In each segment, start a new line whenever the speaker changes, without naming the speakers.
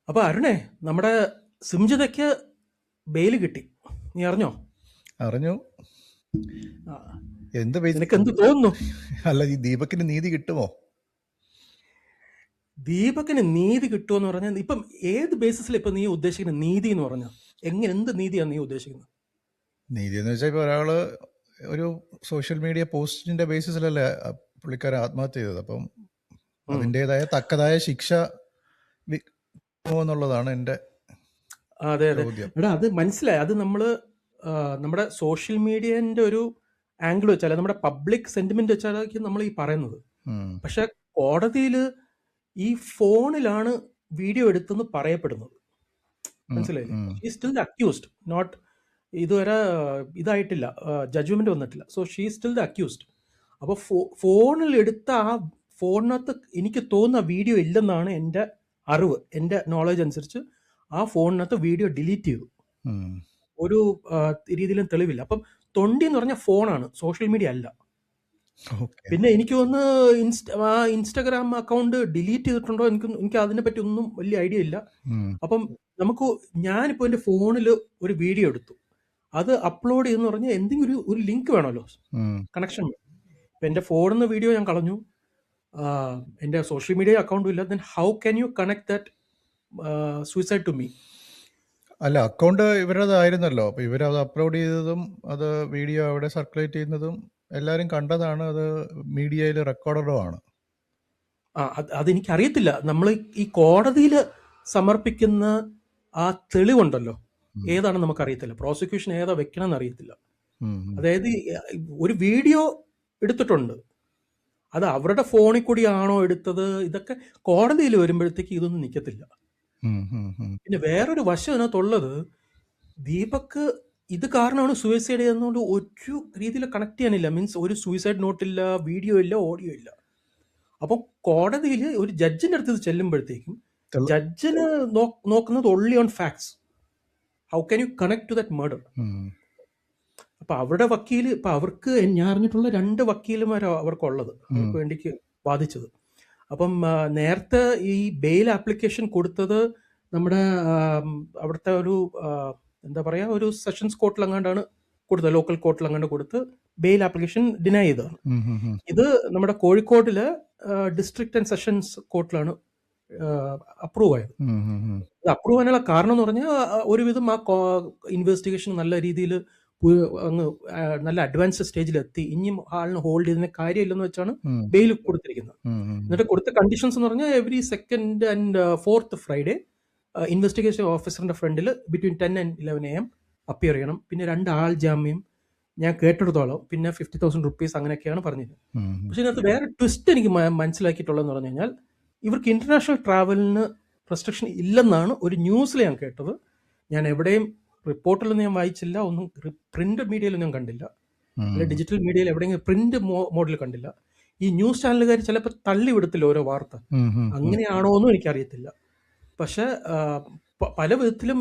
അപ്പൊ അരുണേ, നമ്മുടെ സിംജിതയ്ക്ക് ബെയില് കിട്ടി, നീ അറിഞ്ഞോ?
അറിഞ്ഞു.
ആ,
എന്ത്
നിനക്ക് എന്ത് തോന്നുന്നു?
അല്ല, ഈ ദീപക്കിന് നീതി കിട്ടുമോ?
ദീപകിന് നീതി കിട്ടുമെന്ന് പറഞ്ഞാൽ ഇപ്പം ഏത് ബേസിസിൽ ഇപ്പൊ നീ ഉദ്ദേശിക്കുന്ന നീതി എന്ന് പറഞ്ഞാൽ എന്ത് നീതിയാണ് നീ ഉദ്ദേശിക്കുന്നത്?
നീതി എന്ന് വെച്ചാൽ ഇപ്പോൾ ഒരാള് ഒരു സോഷ്യൽ മീഡിയ പോസ്റ്റിന്റെ ബേസിസിലല്ലേ പുള്ളിക്കാരൻ ആത്മഹത്യ ചെയ്തത്. അപ്പം അതിൻ്റെതായ തക്കതായ ശിക്ഷ എന്നുള്ളതാണ് എൻ്റെ
അതെ അതെ
ചോദ്യം.
എടാ, അത് മനസ്സിലായി. അത് നമ്മുടെ സോഷ്യൽ മീഡിയന്റെ ഒരു ആംഗിൾ വെച്ചാൽ, നമ്മുടെ പബ്ലിക് സെന്റിമെന്റ് വെച്ചാൽ നമ്മൾ ഈ പറയുന്നത്. പക്ഷെ കോടതിയിൽ ഈ ഫോണിലാണ് വീഡിയോ എടുത്തെന്ന് പറയപ്പെടുന്നത്. മനസ്സിലായില്ലേ? She still the accused, not ഇതുവരെ ഇതായിട്ടില്ല, ജഡ്ജ്മെന്റ് വന്നിട്ടില്ല. So she still the accused. അപ്പോൾ ഫോണിൽ എടുത്ത ആ ഫോണിനകത്ത് എനിക്ക് തോന്നുന്ന വീഡിയോ ഇല്ലെന്നാണ് എൻ്റെ അറിവ്. എൻ്റെ നോളജ് അനുസരിച്ച് ആ ഫോണിനകത്ത് വീഡിയോ ഡിലീറ്റ് ചെയ്തു. ഒരു രീതിയിലും തെളിവില്ല. അപ്പം തൊണ്ടി എന്ന് പറഞ്ഞ ഫോണാണ്, സോഷ്യൽ മീഡിയ അല്ല. പിന്നെ എനിക്ക് തോന്നുന്നു ഇൻസ്റ്റാഗ്രാം അക്കൗണ്ട് ഡിലീറ്റ് ചെയ്തിട്ടുണ്ടോ, എനിക്ക് അതിനെ പറ്റി ഒന്നും വലിയ ഐഡിയ ഇല്ല. അപ്പം ഞാനിപ്പോൾ എൻ്റെ ഫോണിൽ ഒരു വീഡിയോ എടുത്തു, അത് അപ്ലോഡ് ചെയ്തെന്ന് പറഞ്ഞാൽ എന്തെങ്കിലും ഒരു ലിങ്ക് വേണമല്ലോ, കണക്ഷൻ. ഇപ്പം എൻ്റെ ഫോണിൽ നിന്ന് വീഡിയോ ഞാൻ കളഞ്ഞു, എൻ്റെ സോഷ്യൽ മീഡിയ അക്കൗണ്ടും ഇല്ല. Then how can you connect that suicide to me?
അല്ല, അക്കൗണ്ട് ഇവരതായിരുന്നല്ലോ. അപ്പോൾ ഇവരത് അപ്ലോഡ് ചെയ്തതും അത് വീഡിയോ അവിടെ സർക്കുലേറ്റ് ചെയ്യുന്നതും എല്ലാവരും കണ്ടതാണ്. അത് മീഡിയയിൽ റെക്കോർഡറുമാണ്.
അതെനിക്ക് അറിയത്തില്ല. നമ്മൾ ഈ കോടതിയിൽ സമർപ്പിക്കുന്ന ആ തെളിവുണ്ടല്ലോ, ഏതാണെന്ന് നമുക്കറിയത്തില്ല. പ്രോസിക്യൂഷൻ ഏതാ വെക്കണമെന്ന് അറിയത്തില്ല. അതായത് ഒരു വീഡിയോ എടുത്തിട്ടുണ്ട്, അത് അവരുടെ ഫോണിൽ കൂടിയാണോ എടുത്തത്, ഇതൊക്കെ കോടതിയിൽ വരുമ്പോഴത്തേക്ക് ഇതൊന്നും നിൽക്കത്തില്ല. പിന്നെ വേറൊരു വശം അതിനകത്തുള്ളത്, ദീപക് ഇത് കാരണമാണ് സൂയിസൈഡ് ചെയ്യുന്നതുകൊണ്ട് ഒരു രീതിയിൽ കണക്ട് ചെയ്യാനില്ല. മീൻസ് ഒരു സൂയിസൈഡ് നോട്ടില്ല, വീഡിയോ ഇല്ല, ഓഡിയോ ഇല്ല. അപ്പോൾ കോടതിയിൽ ഒരു ജഡ്ജിന്റെ അടുത്ത് ഇത് ചെല്ലുമ്പോഴത്തേക്കും ജഡ്ജിന് നോക്കുന്നത് only on facts. How can you connect to that murder? അപ്പൊ അവരുടെ വക്കീല്, ഇപ്പൊ അവർക്ക് ഞാൻ അറിഞ്ഞിട്ടുള്ള 2 വക്കീലുമാരോ അവർക്കുള്ളത്, അവർക്ക് വേണ്ടിക്ക് വാദിച്ചത്. അപ്പം നേരത്തെ ഈ ബെയിൽ ആപ്ലിക്കേഷൻ കൊടുത്തത് നമ്മുടെ അവിടുത്തെ ഒരു എന്താ പറയാ, ഒരു സെഷൻസ് കോർട്ടിലെങ്ങാണ്ടാണ് കൊടുത്തത്, ലോക്കൽ കോർട്ടിലെങ്ങാണ്ട് കൊടുത്ത് ബെയിൽ ആപ്ലിക്കേഷൻ ഡിനൈ ചെയ്തതാണ്. ഇത് നമ്മുടെ കോഴിക്കോടിലെ ഡിസ്ട്രിക്ട് ആൻഡ് സെഷൻസ് കോർട്ടിലാണ് അപ്രൂവ് ആയത്. ഇത് അപ്രൂവ് ആകാനുള്ള കാരണം എന്ന് പറഞ്ഞാൽ ഒരുവിധം ആ ഇൻവെസ്റ്റിഗേഷൻ നല്ല രീതിയിൽ അങ്ങ് നല്ല അഡ്വാൻസ് സ്റ്റേജിലെത്തി, ഇനിയും ആളിന് ഹോൾഡ് ചെയ്തതിന് കാര്യമില്ലെന്ന് വെച്ചാണ് ബെയിൽ കൊടുത്തിരിക്കുന്നത്. എന്നിട്ട് കൊടുത്ത കണ്ടീഷൻസ് എന്ന് പറഞ്ഞാൽ every 2nd and 4th Friday investigation ഓഫീസറിന്റെ ഫ്രണ്ടിൽ ബിറ്റ്വീൻ 10 and 11 AM അപ്പിയർ ചെയ്യണം. പിന്നെ 2 ആൾ ജാമ്യം ഞാൻ കേട്ടെടുത്തോളം, പിന്നെ 50,000 rupees അങ്ങനെയൊക്കെയാണ് പറഞ്ഞത്. പക്ഷെ ഇതിനകത്ത് വേറെ ട്വിസ്റ്റ് എനിക്ക് മനസ്സിലാക്കിയിട്ടുള്ളതെന്ന് പറഞ്ഞു കഴിഞ്ഞാൽ, ഇവർക്ക് ഇന്റർനാഷണൽ ട്രാവലിന് റെസ്ട്രിക്ഷൻ ഇല്ലെന്നാണ് ഒരു ന്യൂസിൽ ഞാൻ കേട്ടത്. ഞാൻ എവിടെയും റിപ്പോർട്ടിലൊന്നും ഞാൻ വായിച്ചില്ല, ഒന്നും പ്രിന്റ് മീഡിയയിലൊന്നും ഞാൻ കണ്ടില്ല, അല്ലെ ഡിജിറ്റൽ മീഡിയയിൽ എവിടെയെങ്കിലും പ്രിന്റ് മോഡിൽ കണ്ടില്ല. ഈ ന്യൂസ് ചാനലുകാർ ചിലപ്പോൾ തള്ളി വിടത്തില്ല ഓരോ വാർത്ത, അങ്ങനെയാണോ എന്നും എനിക്കറിയത്തില്ല. പക്ഷെ പല വിധത്തിലും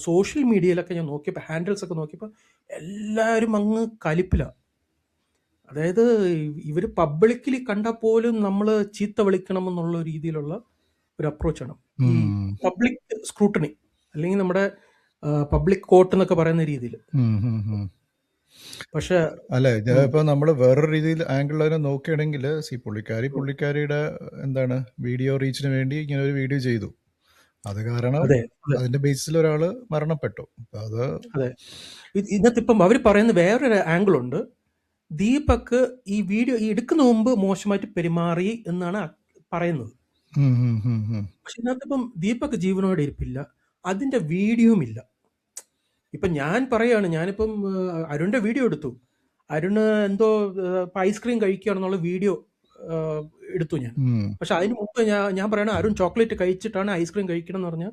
സോഷ്യൽ മീഡിയയിലൊക്കെ ഞാൻ നോക്കിയപ്പോൾ, ഹാൻഡിൽസ് ഒക്കെ നോക്കിയപ്പോൾ എല്ലാവരും അങ്ങ് കലിപ്പിലാണ്. അതായത് ഇവർ പബ്ലിക്കലി കണ്ടാൽ പോലും നമ്മൾ ചീത്ത വിളിക്കണം എന്നുള്ള രീതിയിലുള്ള ഒരു അപ്രോച്ചാണ്. ഈ പബ്ലിക് സ്ക്രൂട്ടണി, അല്ലെങ്കിൽ നമ്മുടെ പബ്ലിക് കോർട്ട് എന്നൊക്കെ പറയുന്ന രീതിയിൽ. പക്ഷെ
അല്ല, ഇതിപ്പോ നമ്മൾ വേറൊരു രീതിയിൽ ആംഗിൾ അതിനെ നോക്കുകയാണെങ്കിൽ, പുള്ളിക്കാരിയുടെ എന്താണ് വീഡിയോ റീച്ചിന് വേണ്ടി ഇങ്ങനെ ഒരു വീഡിയോ ചെയ്തു, അത് കാരണം അതിന്റെ ബേസിൽ ഒരാള് മരണപ്പെട്ടു. അതെ,
ഇതിനകത്ത് ഇപ്പം അവർ പറയുന്ന വേറൊരു ആംഗിൾ ഉണ്ട്. ദീപക് ഈ വീഡിയോ എടുക്കുന്ന മുമ്പ് മോശമായിട്ട് പെരുമാറി എന്നാണ് പറയുന്നത്. പക്ഷെ ഇതിനകത്ത് ഇപ്പം ദീപക് ജീവനോടെ ഇരിപ്പില്ല, അതിന്റെ വീഡിയോയും ഇല്ല. ഇപ്പം ഞാൻ പറയാണ്, ഞാനിപ്പം അരുണിന്റെ വീഡിയോ എടുത്തു, അരുണ് എന്തോ ഐസ്ക്രീം കഴിക്കുകയാണെന്നുള്ള വീഡിയോ എടുത്തു ഞാൻ. പക്ഷെ അതിന് മുമ്പ് ഞാൻ പറയണ അരുൺ ചോക്ലേറ്റ് കഴിച്ചിട്ടാണ് ഐസ്ക്രീം കഴിക്കണം എന്ന് പറഞ്ഞ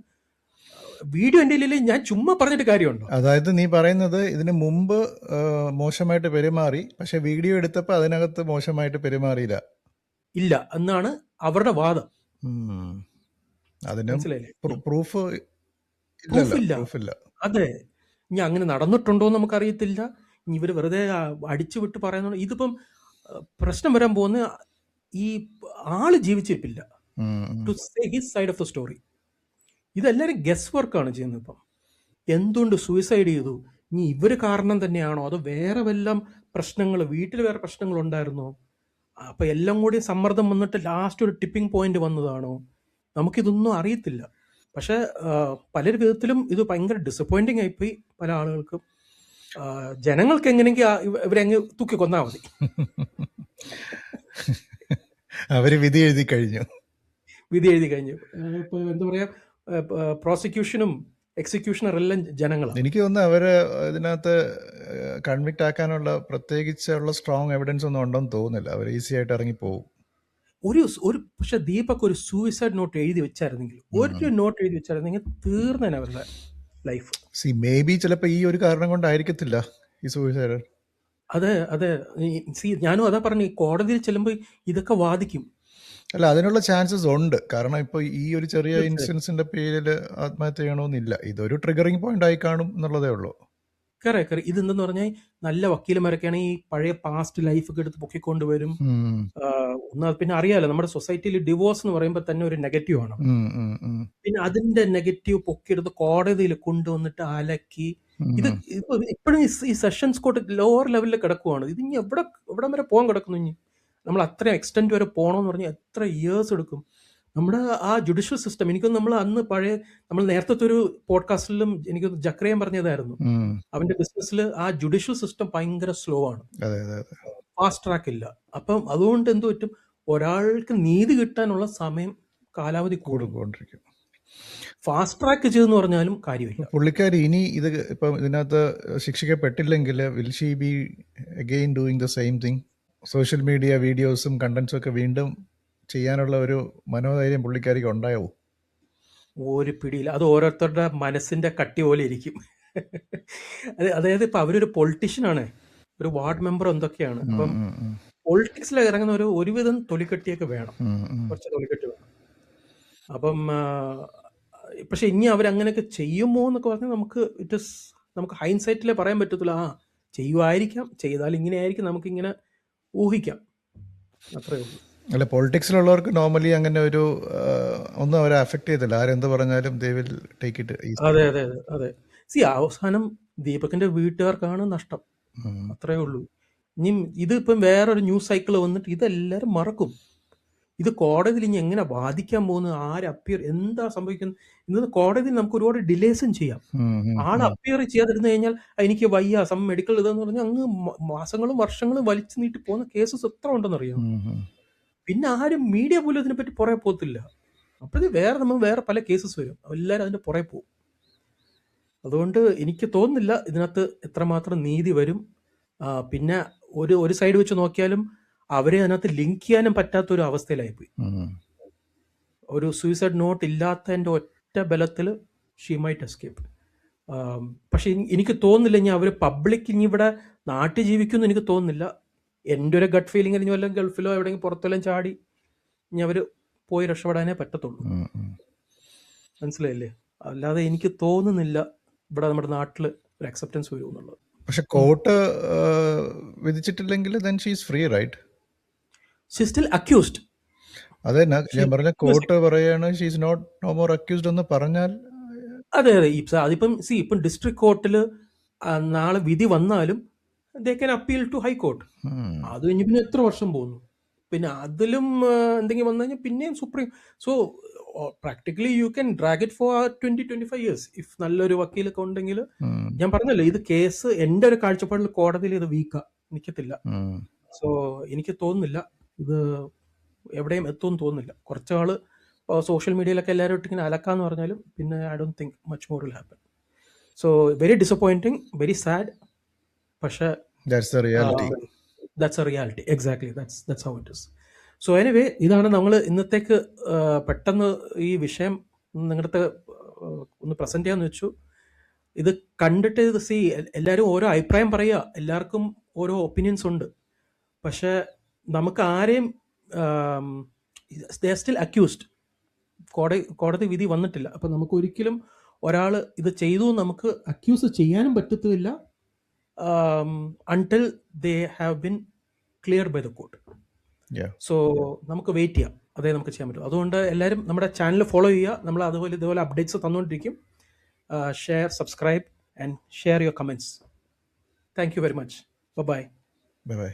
വീഡിയോ എൻ്റെ കയ്യിൽ. ഞാൻ ചുമ്മാ പറഞ്ഞിട്ട് കാര്യമുണ്ടോ?
അതായത് നീ പറയുന്നത് ഇതിന് മുമ്പ് മോശമായിട്ട് പെരുമാറി, പക്ഷെ വീഡിയോ എടുത്തപ്പോൾ അതിനകത്ത് മോശമായിട്ട് പെരുമാറിയില്ല
ഇല്ല എന്നാണ് അവരുടെ വാദം.
അതിന് പ്രൂഫ്
ഇല്ല. അതെ, ഇനി അങ്ങനെ നടന്നിട്ടുണ്ടോ എന്ന് നമുക്കറിയത്തില്ല. ഇവർ വെറുതെ അടിച്ചു വിട്ട് പറയുന്ന ഇതിപ്പം പ്രശ്നം വരാൻ പോകുന്ന ഈ ആള് ജീവിച്ചിരിപ്പില്ല to say his side of the story. ഇതെല്ലാവരും ഗസ് വർക്കാണ് ചെയ്യുന്നത്. ഇപ്പം എന്തുകൊണ്ട് സൂയിസൈഡ് ചെയ്തു, ഇനി ഇവർ കാരണം തന്നെയാണോ അതോ വേറെ വല്ലം പ്രശ്നങ്ങൾ, വീട്ടിൽ വേറെ പ്രശ്നങ്ങൾ ഉണ്ടായിരുന്നോ, അപ്പം എല്ലാം കൂടി സമ്മർദ്ദം വന്നിട്ട് ലാസ്റ്റ് ഒരു ടിപ്പിംഗ് പോയിന്റ് വന്നതാണോ, നമുക്കിതൊന്നും അറിയത്തില്ല. പക്ഷെ പല വിധത്തിലും ഇത് ഭയങ്കര ഡിസപ്പോയിന്റിങ് ആയിപ്പോയി പല ആളുകൾക്കും. ജനങ്ങൾക്ക് എങ്ങനെയെങ്കിൽ ഇവരെങ്ങ് തൂക്കി കൊന്നാ മതി.
അവര് വിധി എഴുതി കഴിഞ്ഞു.
ഇപ്പൊ എന്താ പറയാ, പ്രോസിക്യൂഷനും എക്സിക്യൂഷണറെല്ലാം ജനങ്ങളാണ്.
എനിക്ക് തോന്നുന്നു അവര് ഇതിനകത്ത് കൺവിക്ട് ആക്കാനുള്ള പ്രത്യേകിച്ചുള്ള സ്ട്രോങ് എവിഡൻസ് ഒന്നും ഉണ്ടെന്ന് തോന്നുന്നില്ല. അവർ ഈസി ആയിട്ട് ഇറങ്ങി പോകും.
പക്ഷെ ദീപക് ഒരു സൂയിസൈഡ് നോട്ട് എഴുതി വെച്ചായിരുന്നെങ്കിൽ, ഒരു നോട്ട് എഴുതി വെച്ചായിരുന്നെങ്കിൽ തീർന്നേനെ അവരുടെ ലൈഫ്.
മേ ബി ചിലപ്പോൾ ഈ ഒരു കാരണം കൊണ്ടായിരിക്കത്തില്ല ഈ സൂയിസൈഡ്.
അതെ ഞാനും അതാ പറഞ്ഞു, കോടതിയിൽ ചെല്ലുമ്പോൾ ഇതൊക്കെ വാദിക്കും.
അല്ല, അതിനുള്ള ചാൻസസ് ഉണ്ട്. കാരണം ഇപ്പൊ ഈ ഒരു ചെറിയ ഇൻസിഡൻസിന്റെ പേരിൽ ആത്മഹത്യ ചെയ്യണമെന്നില്ല. ഇതൊരു ട്രിഗറിങ് പോയിന്റ് ആയി കാണും എന്നുള്ളതേ ഉള്ളൂ.
കറക്റ്റ്. ഇതെന്തെന്ന് പറഞ്ഞാൽ നല്ല വക്കീലന്മാരൊക്കെയാണ് ഈ പഴയ പാസ്റ്റ് ലൈഫൊക്കെ എടുത്ത് പൊക്കിക്കൊണ്ടുവരും. പിന്നെ അറിയാലോ, നമ്മുടെ സൊസൈറ്റിയിൽ ഡിവോഴ്സ് എന്ന് പറയുമ്പോൾ തന്നെ ഒരു നെഗറ്റീവ് ആണ്. പിന്നെ അതിന്റെ നെഗറ്റീവ് പൊക്കിയെടുത്ത് കോടതിയിൽ കൊണ്ടുവന്നിട്ട് അലക്കി ഇത് ഇപ്പോഴും ഈ സെഷൻസ് കോർട്ട് ലോവർ ലെവലിൽ കിടക്കുവാണ്. ഇത് ഇനി എവിടെ വരെ പോകാൻ കിടക്കുന്നു? ഇനി നമ്മൾ അത്രയും എക്സ്റ്റെൻറ്റ് വരെ പോകണമെന്ന് പറഞ്ഞാൽ എത്ര ഇയേഴ്സ് എടുക്കും? നമ്മുടെ ആ ജുഡീഷ്യൽ സിസ്റ്റം, എനിക്കൊന്ന് നമ്മൾ അന്ന് നമ്മൾ നേരത്തെ ഒരു പോഡ്കാസ്റ്റിലും എനിക്കൊന്ന് ജക്രയം പറഞ്ഞതായിരുന്നു, അവന്റെ ബിസിനസ്സിൽ ആ ജുഡീഷ്യൽ സിസ്റ്റം ഭയങ്കര സ്ലോ ആണ്, ഫാസ്റ്റ് ട്രാക്ക് ഇല്ല. അപ്പം അതുകൊണ്ട് എന്ത് പറ്റും, ഒരാൾക്ക് നീതി കിട്ടാനുള്ള സമയം കാലാവധി കൂടുകൊണ്ടിരിക്കും. ഫാസ്റ്റ് ട്രാക്ക് ചെയ്തെന്ന് പറഞ്ഞാലും കാര്യമില്ല.
പുള്ളിക്കാരി ഇനി ഇത് ഇപ്പം ഇതിനകത്ത് ശിക്ഷിക്കപ്പെട്ടില്ലെങ്കിൽ will she be again doing the same thing? Social media വീഡിയോസും കണ്ടന്റ്സും ഒക്കെ വീണ്ടും ചെയ്യാനുള്ള ഒരു മനോധൈര്യം പുള്ളിക്കാരിക്ക് ഉണ്ടായോ?
ഒരു പിടിയില്ല. അത് ഓരോരുത്തരുടെ മനസ്സിന്റെ കട്ടി പോലെ ഇരിക്കും. അതായത് ഇപ്പൊ അവരൊരു പൊളിറ്റീഷ്യനാണ്, ഒരു വാർഡ് മെമ്പർ എന്തൊക്കെയാണ്. അപ്പം പൊളിറ്റിക്സിൽ ഇറങ്ങുന്ന ഒരുവിധം തൊലിക്കെട്ടിയൊക്കെ വേണം, കുറച്ച് തൊലിക്കെട്ടി വേണം. അപ്പം പക്ഷെ ഇനി അവരങ്ങനെയൊക്കെ ചെയ്യുമോ എന്നൊക്കെ പറഞ്ഞാൽ നമുക്ക് ഹൈൻസൈറ്റിലേ പറയാൻ പറ്റത്തില്ല. ചെയ്യുമായിരിക്കാം, ചെയ്താൽ ഇങ്ങനെ ആയിരിക്കും, നമുക്കിങ്ങനെ ഊഹിക്കാം, അത്രേ ഉള്ളൂ.
അല്ല, പൊളിറ്റിക്സിലുള്ളവർക്ക് നോർമലി അങ്ങനെ ഒരു ഒന്നും അവരെ അഫക്ട് ചെയ്തില്ല. ആരെന്ത് പറഞ്ഞാലും they will take it easy.
അതെ. അവസാനം ദീപകിന്റെ വീട്ടുകാർക്കാണ് നഷ്ടം, അത്രേ ഉള്ളൂ. ഇനി ഇതിപ്പം വേറൊരു ന്യൂസ് സൈക്കിൾ വന്നിട്ട് ഇതെല്ലാരും മറക്കും. ഇത് കോടതിയിൽ ഇനി എങ്ങനെ വാദിക്കാൻ പോകുന്നത്, അപ്പിയർ എന്താ സംഭവിക്കുന്നത് ഇന്ന് കോടതിയിൽ നമുക്ക് ഒരുപാട് ഡിലേസും ചെയ്യാം. അപ്പിയർ ചെയ്യാതിരുന്നു കഴിഞ്ഞാൽ എനിക്ക് വയ്യ മെഡിക്കൽ ഇതെന്ന് പറഞ്ഞാൽ അങ്ങ് മാസങ്ങളും വർഷങ്ങളും വലിച്ചു നീട്ടി പോകുന്ന കേസസ് എത്ര ഉണ്ടെന്നറിയാം. പിന്നെ ആരും മീഡിയ പോലും ഇതിനെപ്പറ്റി പുറകെ പോകത്തില്ല. അപ്പോഴേ വേറെ പല കേസസ് വരും, എല്ലാവരും അതിന്റെ പുറകെ പോകും. അതുകൊണ്ട് എനിക്ക് തോന്നുന്നില്ല ഇതിനകത്ത് എത്രമാത്രം നീതി വരും. പിന്നെ ഒരു സൈഡ് വെച്ച് നോക്കിയാലും അവരെ അതിനകത്ത് ലിങ്ക് ചെയ്യാനും പറ്റാത്തൊരു അവസ്ഥയിലായിപ്പോയി. ഒരു സൂയിസൈഡ് നോട്ട് ഇല്ലാത്തതിൻ്റെ ഒറ്റ ബലത്തിൽ ഷീ മൈറ്റ് എസ്കേപ്പ്. പക്ഷെ എനിക്ക് തോന്നുന്നില്ല ഇനി അവർ പബ്ലിക് ഇനി ഇവിടെ നാട്ടിൽ ജീവിക്കുമെന്ന് എനിക്ക് തോന്നുന്നില്ല. എൻ്റെ ഒരു ഗട്ട് ഫീലിംഗ് ഇനി വല്ലതും ഗൾഫിലോ എവിടെയെങ്കിലും പുറത്തെല്ലാം ചാടി ഇനി അവർ പോയി രക്ഷപ്പെടാനേ പറ്റത്തുള്ളൂ. മനസ്സിലായില്ലേ? അല്ലാതെ എനിക്ക് തോന്നുന്നില്ല ഇവിടെ നമ്മുടെ നാട്ടിൽ ഒരു അക്സെപ്റ്റൻസ് വരും എന്നുള്ളത്.
പക്ഷെ court വിധിച്ചിട്ടില്ലെങ്കിൽ then she is free, right?
She is still accused.
അതെ, ഞാൻ പറഞ്ഞ കോർട്ട് പറയാണ് she is not no more accused എന്ന് പറഞ്ഞാൽ.
അതെ ഇപ്പം ഡിസ്ട്രിക്ട് കോർട്ടിൽ നാളെ വിധി വന്നാലും they can appeal to high court. അത് കഴിഞ്ഞ് പിന്നെ എത്ര വർഷം പോകുന്നു, പിന്നെ അതിലും എന്തെങ്കിലും വന്നു കഴിഞ്ഞാൽ പിന്നെയും supreme. So practically you can drag it for 20-25 years if നല്ലൊരു വക്കീലൊക്കെ ഉണ്ടെങ്കിൽ. ഞാൻ പറഞ്ഞല്ലോ, ഇത് കേസ് എൻ്റെ ഒരു കാഴ്ചപ്പാടിൽ കോടതിയിൽ ഇത് വീക്കാ നിൽക്കത്തില്ല. സോ എനിക്ക് തോന്നുന്നില്ല ഇത് എവിടെയും എത്തുമെന്ന് തോന്നുന്നില്ല. കുറച്ചാള് സോഷ്യൽ മീഡിയയിലൊക്കെ എല്ലാവരും ഇട്ടിങ്ങനെ അലക്കാന്ന് പറഞ്ഞാലും പിന്നെ I don't think much more will happen. So very disappointing, very sad. പക്ഷേ
that's the reality.
That's a reality. Exactly. That's how it is. So anyway, ഇതാണ് നമ്മൾ ഇന്നത്തേക്ക് പെട്ടെന്ന് ഈ വിഷയം നിങ്ങളുടെ ഒന്ന് പ്രസന്റ് ചെയ്യാന്ന് വെച്ചു. ഇത് കണ്ടിട്ട് എല്ലാവരും ഓരോ അഭിപ്രായം പറയുക, എല്ലാവർക്കും ഓരോ ഒപ്പീനിയൻസ് ഉണ്ട്. പക്ഷെ നമുക്ക് ആരെയും they are still accused. കോടതി വിധി വന്നിട്ടില്ല. അപ്പം നമുക്ക് ഒരിക്കലും ഒരാൾ ഇത് ചെയ്തു നമുക്ക് അക്യൂസ് ചെയ്യാനും പറ്റത്തില്ല, until they have been cleared by the court. So നമുക്ക് വെയിറ്റ് ചെയ്യാം, അതേ നമുക്ക് ചെയ്യാൻ പറ്റും. അതുകൊണ്ട് എല്ലാവരും നമ്മുടെ ചാനൽ ഫോളോ ചെയ്യുക. നമ്മൾ അതുപോലെ ഇതുപോലെ അപ്ഡേറ്റ്സ് തന്നുകൊണ്ടിരിക്കും. Share, subscribe and share your comments. Thank you very much. Bye.
By.